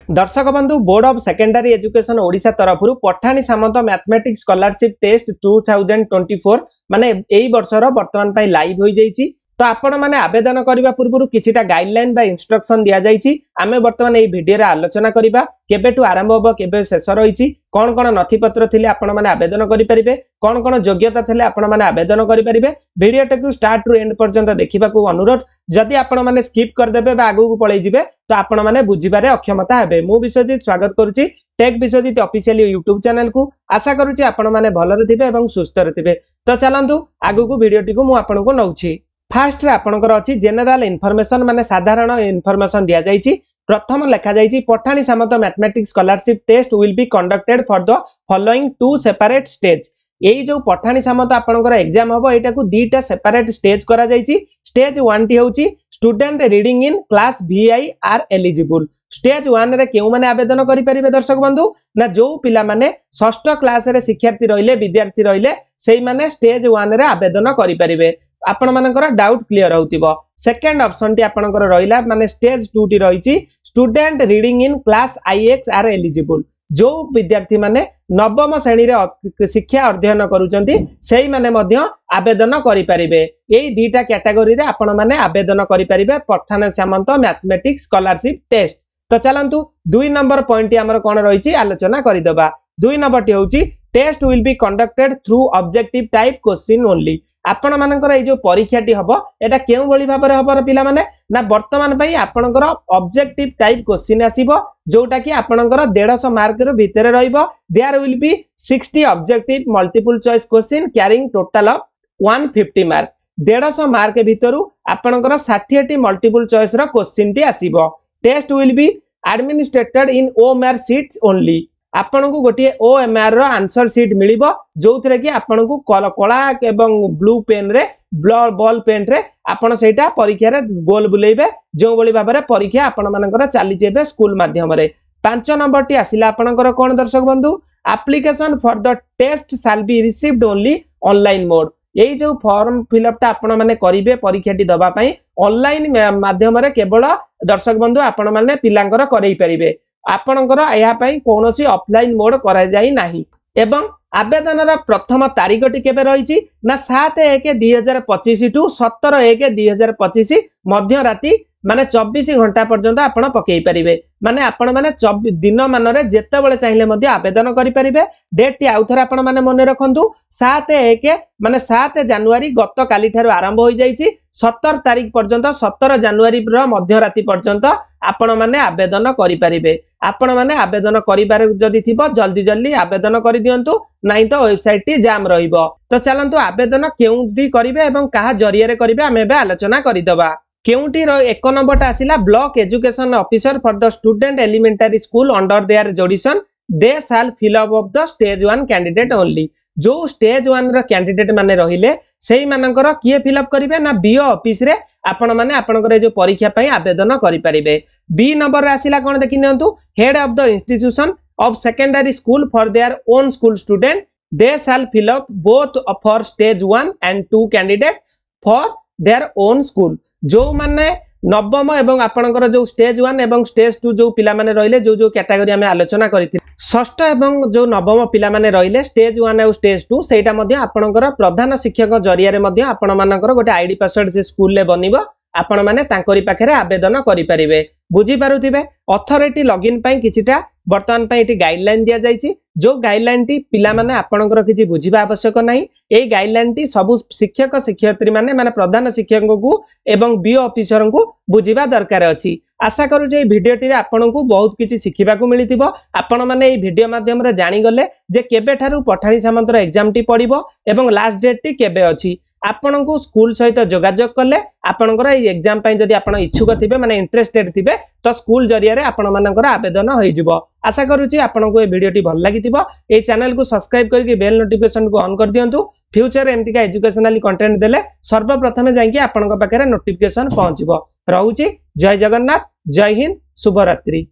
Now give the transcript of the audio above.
दर्शक बंधु board of secondary education Odisha तरफ Pathani Samanta mathematics scholarship test 2024 माने एई वर्षर वर्तमान पई लाइव होई जाईची। तो आपण माने आवेदन करबा पूर्व किछिटा गाइडलाइन बा इंस्ट्रक्शन दिया जाईची। आमे वर्तमान एई वीडियो रे आलोचना करबा केबेटु आरंभ होबो केबे शेष रहिची, कोन कोन नथिपत्र थिले आपण माने आवेदन करि परिबे, कोन कोन योग्यता थिले आपण माने आवेदन करि परिबे। वीडियोटा को स्टार्ट टू एंड पर्यंत देखिबा को अनुरोध। जदि आपण माने स्किप कर देबे बा आगु को पळै जिवे तो आपण माने बुझिबारे अक्षमता हेबे। मु विश्वजीत स्वागत करूची tech Biswajit official YouTube channel को। आशा करूची आपण माने भलरे थिबे एवं सुस्थ रहिबे। तो चलंतु आगु को वीडियोटी को मु आपण को नउची। फास्ट रे आपनकर अछि जनरल इन्फॉर्मेशन माने साधारण इन्फॉर्मेशन दिया जाईची। प्रथम लिखा जाईची Pathani Samanta mathematics scholarship test will be conducted for the following two separate stage. एई जो पठाणी सामंत आपनकर एग्जाम हबो एटा को दीटा सेपरेट स्टेज करा जाईची। स्टेज 1 टी होची student reading in class VI are eligible. Stage 1 रे केउ माने आवेदन करि परिबे दर्शक बंधु ना जो पिला माने षष्ठ क्लास रे शिक्षार्थी रहिले विद्यार्थी रहिले सेई माने स्टेज 1 रे आवेदन करि परिबे। आपण मानकर डाउट क्लियर होतिबो। सेकंड ऑप्शन टी आपनकर रहिला माने स्टेज 2 टी रहिची student reading in class IX are eligible. जो विद्यार्थी माने नवम श्रेणी रे शिक्षा अध्ययन करूचंती सेई माने मध्य आवेदन करि परिबे। एई दीटा कैटेगरी रे आपण माने आवेदन करि परिबे Pathani Samanta mathematics scholarship test. तो चलंतु 2 नंबर पॉइंट हमर कोन रहिची आलोचना करि दबा। 2 नंबर टी होची test will be conducted through objective type question only. आपण मानकर ए जो परीक्षाटी हबो एटा केउ बळी भाबरे हबो पिला माने ना वर्तमान पई आपनकर ऑब्जेक्टिव टाइप क्वेश्चन आसीबो जोटा कि आपनकर 150 मार्क रो भितरे रहिबो। There will be 60 objective multiple choice question carrying total of 150 mark. 150 mark भितरु आपनकर 60 टी मल्टीपल चॉइस रो क्वेश्चन टी आसीबो। Test will be administered in OMR sheets only. आपण को गोटे OMR रो आंसर शीट मिलिबो जोथरे कि आपण को कला एवं ब्लू पेन रे बॉल पेन रे आपण सेटा परीक्षा रे गोल बुलेइबे जो बळी भाबरे परीक्षा आपण मानकर चली जेबे स्कूल माध्यम रे। 5 नंबर टी आसिला आपनकर कोन दर्शक बंधु application for the test shall be received only online mode. एई जो फॉर्म फिलअप टा आपण माने करिवे परीक्षाटी दबा पई ऑनलाइन माध्यम रे केवल दर्शक बंधु आपण माने पिलांकर करई परिबे। आपणकर या पई कोनोसी ऑफलाइन मोड करा जाई नाही। एवं आवेदनर प्रथम तारीखटी केबे रहिची ना 7/1/2025 टू 17/1/2025 मध्य राति माने 24 घंटा पर्यंत आपण पकेई परिबे। माने आपण माने दिन मानरे जेते बेले चाहिले मध्ये आवेदन करि परिबे। डेट टी आउथर आपण माने मने रखंतु 7/1 माने 7 जनवरी गत काली थारु आरंभ होई जाईची 17 तारीख पर्यंत 17 जनवरी रो मध्य राति पर्यंत आपण माने आवेदन करि परिबे। आपण माने आवेदन करिबार जदी थिबो जल्दी जल्दी आवेदन करि दियंतु नाही तो वेबसाइट टी जाम रहिबो। तो चलंतु आवेदन केउंटी करिवे एवं काहा जरिया रे करिवे आमे बे आलोचना करि दबा। केउंटी रो 1 नंबर टा आसिला block education officer for the student elementary school under their jurisdiction they shall fill up of the stage 1 candidate only. जो स्टेज 1 रो कैंडिडेट माने रहिले सेही मानकर किए फिल अप करिवे ना बीओ ऑफिस रे आपण माने आपनकर जो परीक्षा पई आवेदन करि परिबे। बी नंबर रे आसिला कोन देखि नियंतु head of the institution of secondary school for their own school student they shall fill up both for stage 1 and 2 candidate for their own school. जो माने नवम एवं आपनकर जो स्टेज 1 एवं स्टेज 2 जो पिला माने रहिले जो जो कैटेगरी हमें आलोचना करिथि षष्ठ एवं जो नवम पिला माने रहिले स्टेज 1 और स्टेज 2 सेटा मध्ये आपनकर प्रधान शिक्षक जरिया रे मध्ये आपण मानकर गोटे आईडी पासवर्ड से स्कूल ले बनिबो। आपण माने तांकरी पाखरे आवेदन करि परिबे। बुझी पारुथिबे अथॉरिटी लॉगिन पई किछिटा वर्तमान पई एटी गाइडलाइन दिया जाईची। जो गाइडलाइन टी पिला माने आपनकर किछि बुझिबा आवश्यक नाही। एई गाइडलाइन टी सब शिक्षक शिक्षयित्री माने प्रधान शिक्षक को एवं बीओ ऑफिसर को बुझिबा दरकार अछि। आशा करू जे वीडियोटी रे आपनकू बहुत किछि सिखिबा को मिलितिबो। आपण माने एई वीडियो माध्यम रे जानि गले जे केबे ठारू पठाणी सामंतर एग्जाम टी पड़िबो एवं लास्ट डेट टी केबे अछि। आपण को स्कूल सहित जोगाजोग कले आपनकर एई एग्जाम पई जदी आपण इच्छुक थिबे माने इंटरेस्टेड थिबे तो स्कूल जरिया रे आपण मानकर आवेदन होई जिवो। आशा करूची आपण को ए वीडियोटी भल लागितिबो। ए चैनल को सब्सक्राइब करके बेल नोटिफिकेशन को ऑन कर दियंतु। फ्यूचर एमती का एजुकेशनली कंटेंट देले सर्वप्रथमे जांकी आपण पाखरे नोटिफिकेशन पहुंचबो। रहूची जय जगन्नाथ, जय हिंद, शुभ रात्रि।